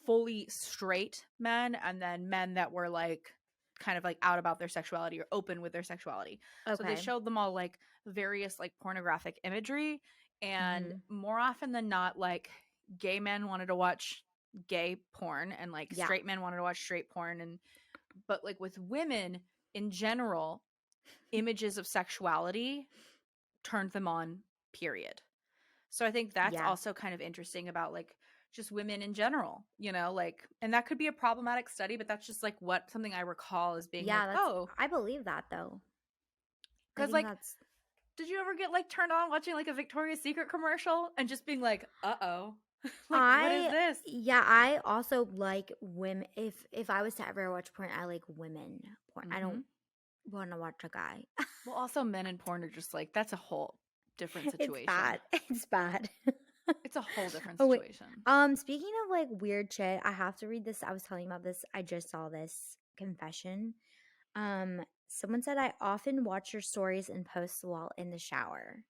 fully straight men, and then men that were like kind of like out about their sexuality or open with their sexuality. So they Okay. showed them all like various like pornographic imagery, and Mhm. more often than not, like gay men wanted to watch gay porn, and like Yeah. straight men wanted to watch straight porn, and but like with women in general, images of sexuality turned them on, period. So I think that's Yeah. also kind of interesting about like just women in general, like, and that could be a problematic study, but that's just like what something I recall as being like, Yeah, that's oh, I believe that though. I because think like, that's did you ever get like turned on watching like a Victoria's Secret commercial and just being like, uh-oh, like, what is I this? yeah, I also like women. If I was to ever watch porn, I like women porn. I Hmm. don't want to watch a guy. Well, also men in porn are just like, that's a whole different It's situation. bad. It's bad. It's a whole different Oh wait. situation. Speaking of like weird shit, I have to read this. I was telling you about this. I just saw this confession. Someone said I often watch your stories and post while in the shower.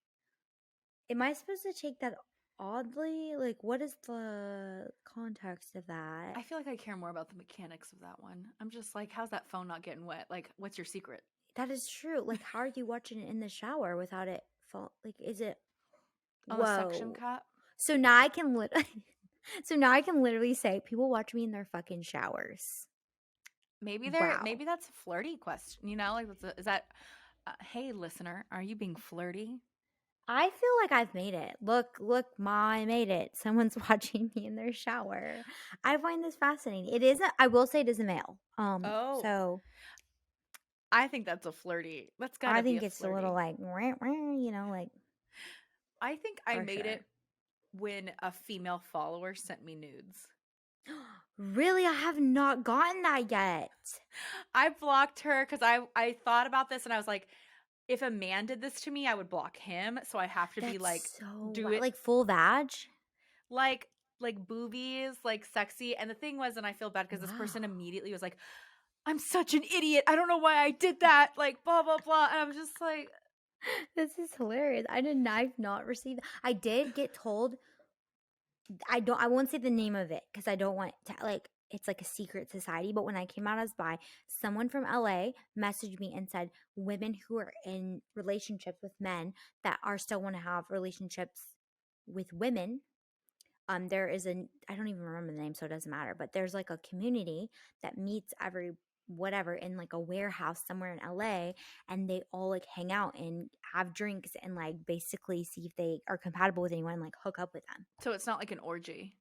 Am I supposed to take that oddly? Like, what is the context of that? I feel like I care more about the mechanics of that one. I'm just like, how's that phone not getting wet? Like, what's your secret? That is true. Like, how are you watching it in the shower without it fall? Like, is it? On the suction Whoa. cup? So now I can so now I can literally say people watch me in their fucking showers. Wow. Maybe that's a flirty question, like is that hey listener, are you being flirty? I feel like I've made it. Look, Ma, I made it. Someone's watching me in their shower. I find this fascinating. It isn't. I will say it is a male. Oh, So I think that's I gotta be a think it's a little flirty. like, like I think I for made sure. it when a female follower sent me nudes. Really, I have not gotten that yet. I blocked her because I thought about this, and I was like, if a man did this to me, I would block him, so I have to be like, That's so do it like full vag. like boobies, like sexy. And the thing was, and I feel bad because this person Wow. immediately was like, I'm such an idiot, I don't know why I did that, like blah blah blah, and I'm just like, This is hilarious. I've not received. I did get told. I won't say the name of it because I don't want to like. It's like a secret society. But when I came out as bi, someone from LA messaged me and said women who are in relationships with men that are still want to have relationships with women. There is I don't even remember the name, so it doesn't matter. But there's like a community that meets every whatever in like a warehouse somewhere in LA, and they all like hang out and have drinks and like basically see if they are compatible with anyone and like hook up with them. so it's not like an orgy.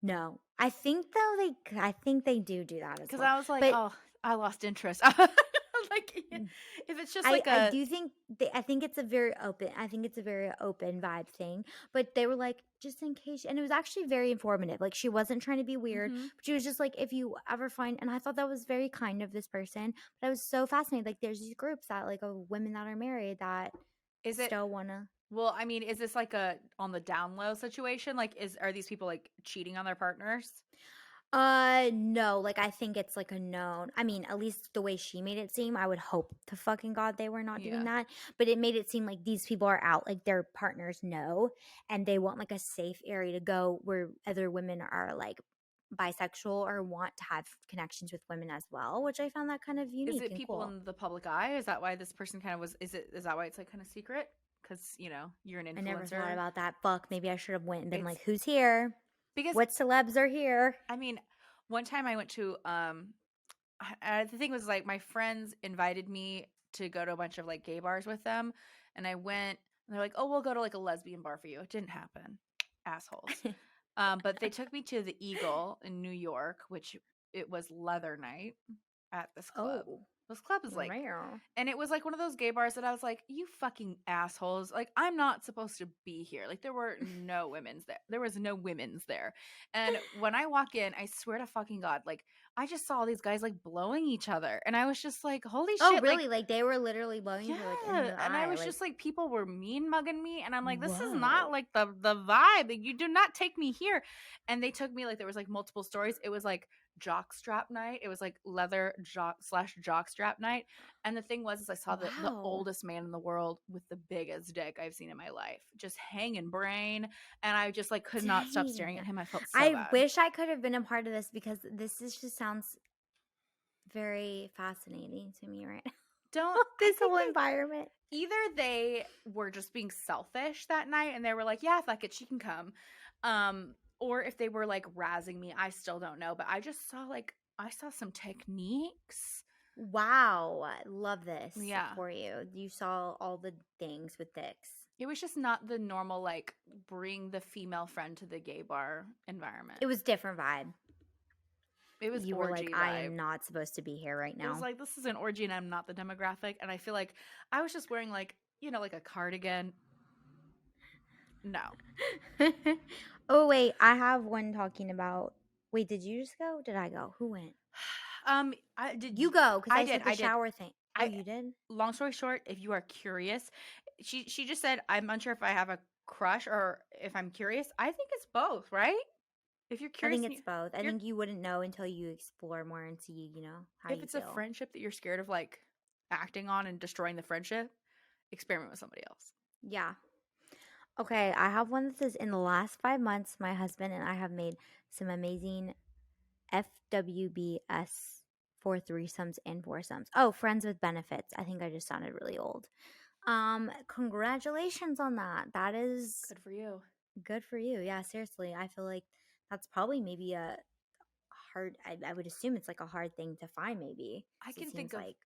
No, I think though I think they do that as Because well. I was like, But oh, I lost interest. Like, if it's just like I a, do think I think it's a very open. I think it's a very open vibe thing. But they were like, just in case, and it was actually very informative. Like she wasn't trying to be weird, mhm. but she was just like, if you ever find, and I thought that was very kind of this person. But I was so fascinated. Like there's these groups that like of women that are married that Is it, still wanna. well, I mean, is this like a on the down low situation? Like, are these people like cheating on their partners? No, like I think it's like a known. I mean, at least the way she made it seem, I would hope to fucking God they were not doing Yeah. that. But it made it seem like these people are out, like their partners know, and they want like a safe area to go where other women are like bisexual or want to have connections with women as well, which I found that kind of Is unique it and people cool. in the public eye? Is that why this person kind of was? Is that why it's like kind of secret? Because you're an I never thought influencer. about that. Fuck, maybe I should have went and been It's like, "Who's here? because What celebs are here?" I mean, one time I went to the thing was like my friends invited me to go to a bunch of like gay bars with them, and I went. And they're like, "Oh, we'll go to like a lesbian bar for you." It didn't happen, assholes. But they took me to the Eagle in New York, which it was leather night at this club. Oh, This club is like, rare. and it was like one of those gay bars that I was like, you fucking assholes. Like, I'm not supposed to be here. Like, there were no women's there. There was no women's there. And when I walk in, I swear to fucking God, like, I just saw all these guys like blowing each other, and I was just like, holy Oh, shit, really? Like, they were literally blowing yeah. her, like, in the And I eye, was like, just like, people were mean mugging me, and I'm like, this is not whoa. like the vibe. Like, you do not take me here. And they took me, like, there was like multiple stories. It was like jockstrap night. It was like leather jockstrap night. And the thing was, is I saw the Wow. oldest man in the world with the biggest dick I've seen in my life, just hanging brain. And I just like could not stop staring Dang. at him. I felt so I bad. wish I could have been a part of this because just sounds very fascinating to me right now. Don't I This think whole that environment. either they were just being selfish that night and they were like, yeah, fuck it, she can come. Or if they were like razzing me, I still don't know. But I just saw like I saw some techniques. Wow. I love this Yeah. for you. You saw all the things with dicks. It was just not the normal like bring the female friend to the gay bar environment. It was different vibe. It was You were like, orgy I vibe. am not supposed to be here right It was now. like, this is an orgy and I'm not the demographic. And I feel like I was just wearing like, you know, like a cardigan. No. Oh, wait. I have one talking about. Wait, did you just go? Did I go? Who went? I did. You go because I did. said the I did. shower thing. Oh, I you did? long story short, if you are curious, she just said, I'm unsure if I have a crush or if I'm curious. I think it's both, right? If you're I curious, think it's both. I think you wouldn't know until you explore more and see, how if you it's a feel. friendship that you're scared of like acting on and destroying the friendship, experiment with somebody else. Yeah. Okay, I have one that says in the last 5 months, my husband and I have made some amazing FWBS for threesomes and foursomes. Oh, friends with benefits. I think I just sounded really old. Congratulations on that. That is Good for you. good for you. Yeah, seriously. I feel like that's probably maybe a hard, I would assume it's like a hard thing to find, maybe. I 'Cause it can seems think of like,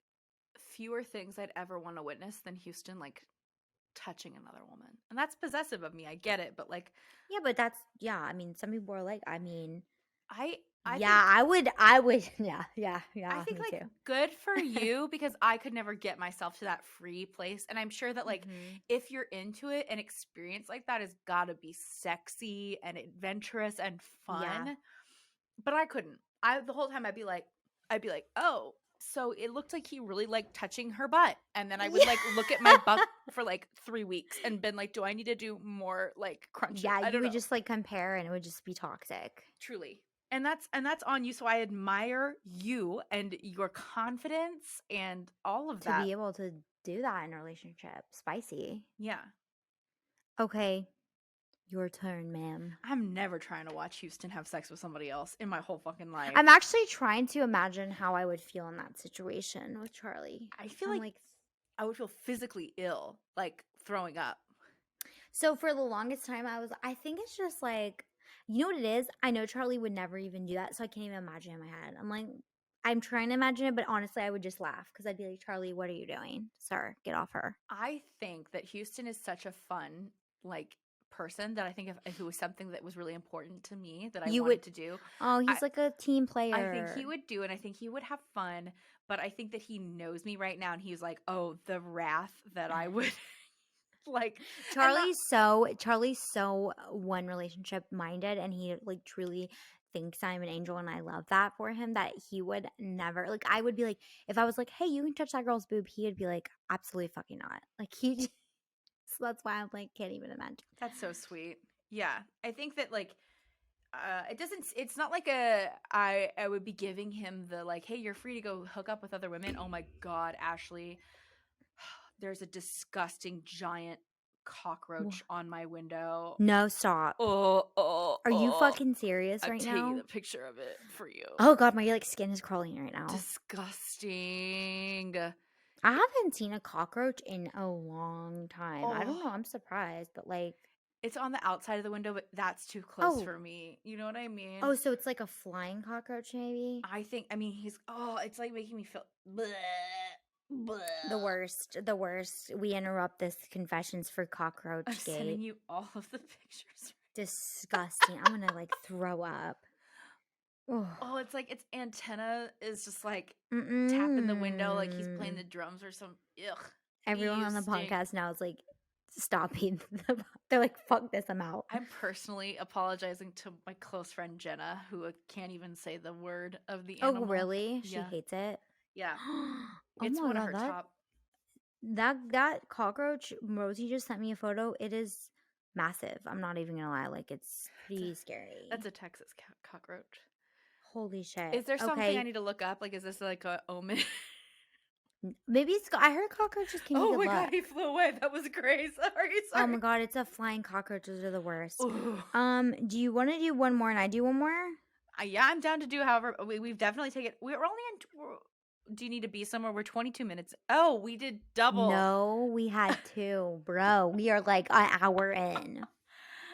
fewer things I'd ever want to witness than Houston like touching another woman. And that's possessive of me. I get it, but like yeah, but yeah, I mean, some people are like, I mean, I yeah, think I would, yeah, I think me like too. good for you because I could never get myself to that free place. And I'm sure that like Mhm. if you're into it, an experience like that has gotta be sexy and adventurous and Yeah. fun. But I couldn't. I the whole time I'd be like, oh, so it looked like he really liked touching her butt. And then I would Yeah. like look at my butt for like 3 weeks and been like, do I need to do more like crunches? Yeah, I you don't would know. just like compare and it would just be toxic. Truly. And that's on you. So I admire you and your confidence and all of To that. be able to do that in a relationship. Spicy. Yeah. Okay, your turn, ma'am. I'm never trying to watch Houston have sex with somebody else in my whole fucking life. I'm actually trying to imagine how I would feel in that situation with Charlie. I feel I'm like I would feel physically ill, like throwing up. so for the longest time, I think it's just like, you know what it is? I know Charlie would never even do that, so I can't even imagine in my head. I'm like, I'm trying to imagine it, but honestly, I would just laugh because I'd be like, Charlie, what are you doing? Sir, get off her. I think that Houston is such a fun, like, person that I think if it was something that was really important to me that I You wanted would, to do, oh, I he's like a team I think he player. would do it. I think he would have fun, but I think that he knows me right now and he's like, "Oh, the wrath that I would like." And not Charlie's so one relationship minded, and he like truly thinks I'm an angel, and I love that for him, that he would never, like, I would be like, if I was like, hey, you can touch that girl's boob, he would be like, absolutely fucking not, like, so that's why I'm like, can't even imagine. that's so sweet. Yeah. I think that like it's not like I would be giving him the like, "Hey, you're free to go hook up with other women." Oh my god, Ashlee. There's a disgusting giant cockroach on my window. No, stop. Are you Oh. fucking serious I'll right take you now? the picture of it for you. Oh god, my like skin is crawling right now. Disgusting. I haven't seen a cockroach in a long time. I don't Oh, know, I'm surprised, but like, it's on the outside of the window, but that's too close oh for me. You know what I mean? oh, so it's like a flying cockroach, maybe. I mean, it's like making me feel bleh, bleh. The worst. We interrupt this confessions for I'm cockroach sending gate. you all of the pictures. Disgusting. I'm gonna like throw up. Oh. Oh, it's like its antenna is just like tapping the window like he's playing Mm-mm. the drums or some. Ugh. Everyone You on the stink. podcast now is like stopping they're like, fuck this, I'm out. I'm personally apologizing to my close friend Jenna, who can't even say the word of the Oh, animal. really? She Yeah. hates it? Yeah. Oh It's my one of god, her top. that cockroach, Rosie just sent me a photo. It is massive. I'm not even gonna lie. Like, it's pretty That's scary. a Texas cockroach. Holy shit. Is there something I Okay. need to look up? Like, is this like a omen? Maybe it's, I heard cockroaches can give Oh good my god, luck. he flew away. That was great. Sorry, Oh sorry. my god, it's a flying cockroach. Those are the worst. Ooh. Do you want to do one more and I do one more? Yeah, I'm down to do however. We've definitely taken. We're only in. Do you need to be somewhere? We're 22 minutes. Oh, we did double. No, we had two, bro. We are like an hour in.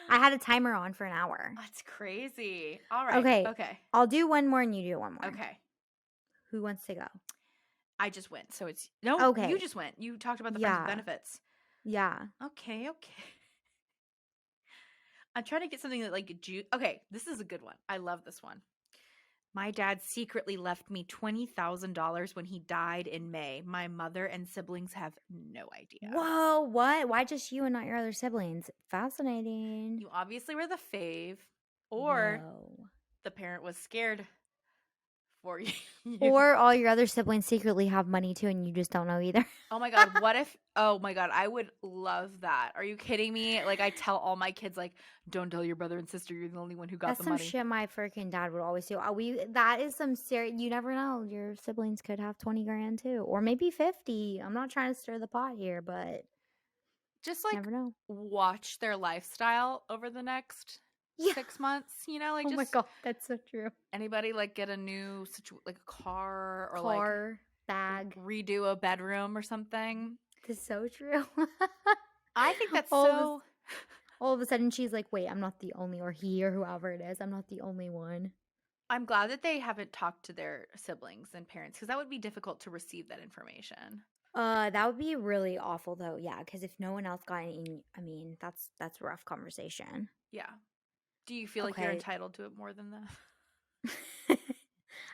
I had a timer on for an hour. That's crazy. All right. Okay, Okay. I'll do one more and you do one more. Okay. Who wants to go? I just went. So it's no, you Okay, just went. You talked about the friends with yeah, benefits. yeah. Okay, okay. I'm trying to get something that like okay, this is a good one. I love this one. My dad secretly left me $20,000 when he died in May. My mother and siblings have no idea. Whoa, what? Why just you and not your other siblings? Fascinating. You obviously were the fave, or Whoa. the parent was scared for you. Or all your other siblings secretly have money too and you just don't know either. Oh my god, what if oh my god, I would love that. Are you kidding me? Like I tell all my kids like don't tell your brother and sister you're the only one who got That's the some money. shit my freaking dad would always do. That is some serious. You never know. Your siblings could have 20 grand too, or maybe 50. I'm not trying to stir the pot here, but Just like never know. watch their lifestyle over the next Yeah. 6 months, like Oh my just god, that's so true. anybody like get a new like a car or like Car, bag. redo a bedroom or something. That's so true. I think that's all of a, so all of a sudden she's like, wait, I'm not the only, or he or whoever it is, I'm not the only one. I'm glad that they haven't talked to their siblings and parents because that would be difficult to receive that information. That would be really awful though. Yeah, because if no one else got any, I mean, that's a rough conversation. Yeah. Do you feel like you're Okay. entitled to it more than that?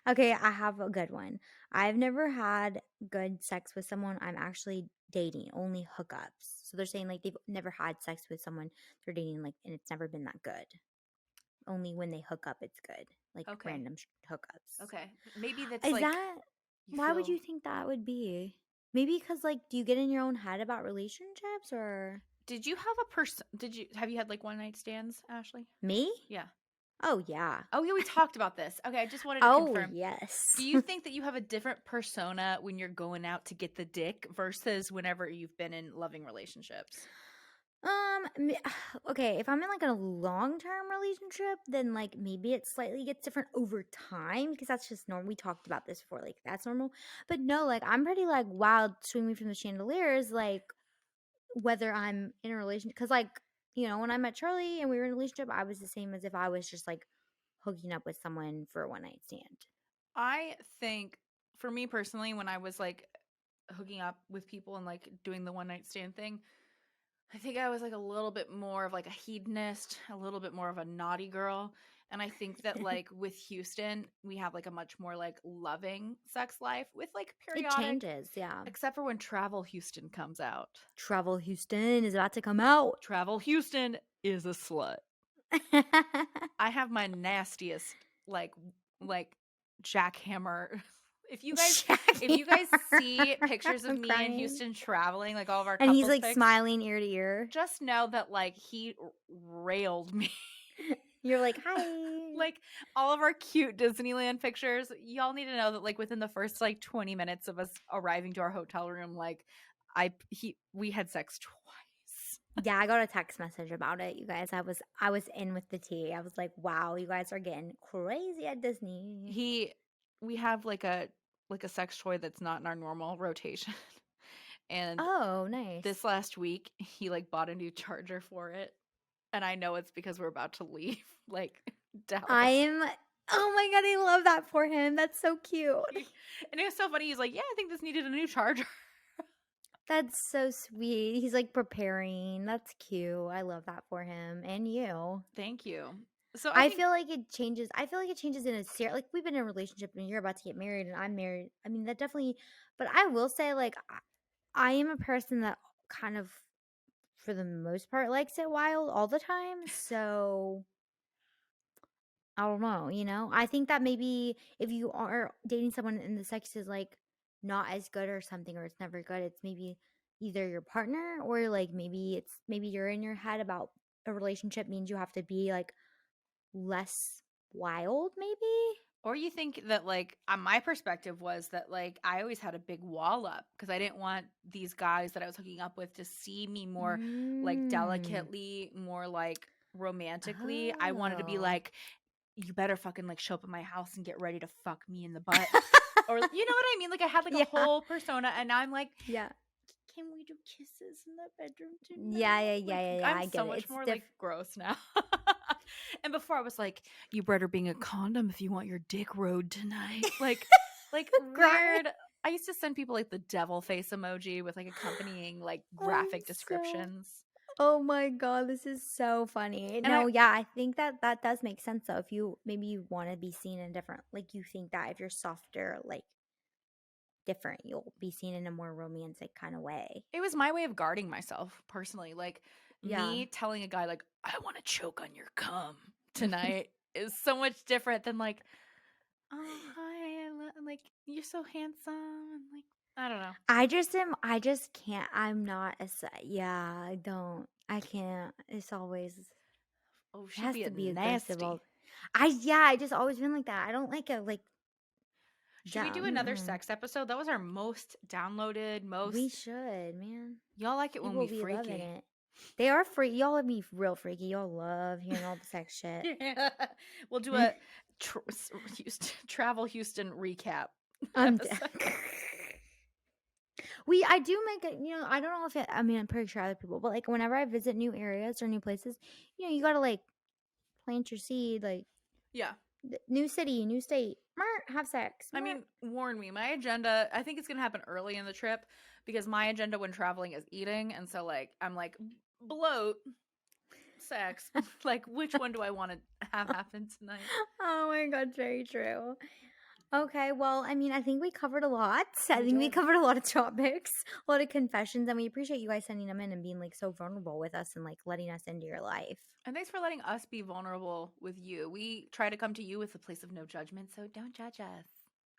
Okay, I have a good one. I've never had good sex with someone I'm actually dating, only hookups. So they're saying like they've never had sex with someone they're dating, like, and it's never been that good. Only when they hook up, it's good, like Okay. random hookups. Okay. Maybe that's Is like that you why would feel. you think that would be? Maybe because like, do you get in your own head about relationships or Did you have a person? Have you had like one night stands, Ashley? me? Yeah. Oh yeah. Oh yeah, we talked about this. Okay, I just wanted to Oh confirm. yes. Do you think that you have a different persona when you're going out to get the dick versus whenever you've been in loving relationships? Okay, if I'm in like a long-term relationship, then like maybe it slightly gets different over time because that's just normal. We talked about this before, like that's normal. But no, like I'm pretty like wild swinging from the chandeliers, like whether I'm in a relationship, because like when I met Charlie and we were in a relationship, I was the same as if I was just like hooking up with someone for a one night stand. I think for me personally, when I was like hooking up with people and like doing the one night stand thing, I think I was like a little bit more of like a hedonist, a little bit more of a naughty girl. And I think that like with Houston, we have like a much more like loving sex life with like It periodic, changes, yeah. except for when Travel Houston comes out. Travel Houston is about to come out. Travel Houston is a slut. I have my nastiest like jackhammer. If you guys see pictures of I'm me crying. in Houston traveling, like all of our And he's couples like pics, smiling ear to ear. just know that like he railed me. You're like, hi. Like all of our cute Disneyland pictures, y'all need to know that like within the first like 20 minutes of us arriving to our hotel room, like we had sex twice. Yeah, I got a text message about it, you guys. I was in with the tea. I was like, wow, you guys are getting crazy at Disney. We have like a sex toy that's not in our normal rotation. And Oh, nice. this last week he like bought a new charger for it. And I know it's because we're about to leave like Dallas. Oh my god, I love that for him. That's so cute. And it was so funny. He's like, yeah, I think this needed a new charger. That's so sweet. He's like preparing. That's cute. I love that for him and you. Thank you. So I feel like it changes. I feel like it changes in a like we've been in a relationship and you're about to get married and I'm married. I mean, that definitely, but I will say like I am a person that kind of for the most part, likes it wild all the time. So I don't know, you know? I think that maybe if you are dating someone and the sex is like not as good or something, or it's never good, it's maybe either your partner or like maybe you're in your head about a relationship means you have to be like less wild, maybe? Or you think that, like, my perspective was that, like, I always had a big wall up because I didn't want these guys that I was hooking up with to see me more, like, Mm. delicately, more, like, romantically. I wanted to be Oh. like, you better fucking, like, show up at my house and get ready to fuck me in the butt. Or, you know what I mean? Like, I had, like, a Yeah. whole persona, and now I'm like, Yeah. can we do kisses in the bedroom Yeah, yeah, tonight? yeah, Like, yeah, yeah. I'm I get so it. much It's more, like, gross now. And before I was like, you better bring a condom if you want your dick rode tonight. Like crying. weird. I used to send people like the devil face emoji with like accompanying like I'm graphic so descriptions. Oh my god, this is so funny. And I No, yeah, I think that that does make sense though. If you maybe you want to be seen in different, like you think that if you're softer, like different, you'll be seen in a more romantic kind of way. it was my way of guarding myself personally. Like Yeah. me telling a guy like, I want to choke on your cum tonight is so much different than like, oh hi, like you're so handsome. And like I don't know. I just can't. I'm not yeah, I can't. It's always, Oh, it she'd has be to a be aggressive nasty. all. I just always been like that. I don't like a like Should we do another dumb. sex episode? That was our most downloaded, We most. should, man. Y'all like it when People we be loving freaky. it. They are free. Y'all would be real freaky. Y'all love hearing all the sex shit. Yeah. We'll do a Travel Houston recap I'm dead. episode. I do make it, I don't know if I mean, I'm pretty sure other people, but like whenever I visit new areas or new places, you gotta like plant your seed, like Yeah. new city, new state, have sex. I mean, warn me. My agenda, I think it's going to happen early in the trip because my agenda when traveling is eating. And so, like, I'm like, bloat, sex. Like, which one do I want to have happen tonight? Oh my god, very true. Okay, well, I mean, I think we covered a lot. I think we did. covered a lot of topics, a lot of confessions, and we appreciate you guys sending them in and being like so vulnerable with us and like letting us into your life. And thanks for letting us be vulnerable with you. We try to come to you with a place of no judgment, so don't judge us.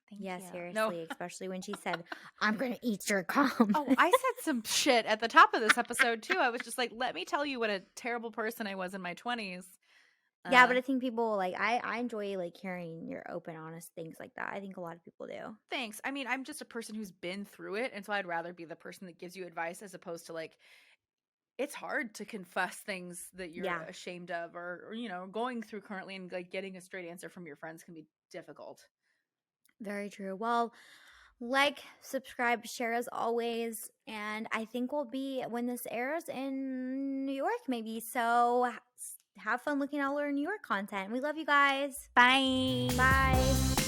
Thank Yeah, you. No. seriously, especially when she said, "I'm gonna eat your cum." Oh, I said some shit at the top of this episode too. I was just like, let me tell you what a terrible person I was in my 20s. Yeah, but I think people like I enjoy like hearing your open, honest things like that. I think a lot of people do. Thanks. I mean, I'm just a person who's been through it, and so I'd rather be the person that gives you advice as opposed to like it's hard to confess things that you're Yeah, ashamed of or going through currently, and like getting a straight answer from your friends can be difficult. very true. Well, like, subscribe, share as always, and I think we'll be when this airs in New York, maybe. So have fun looking at all our New York content. We love you guys. Bye. Bye.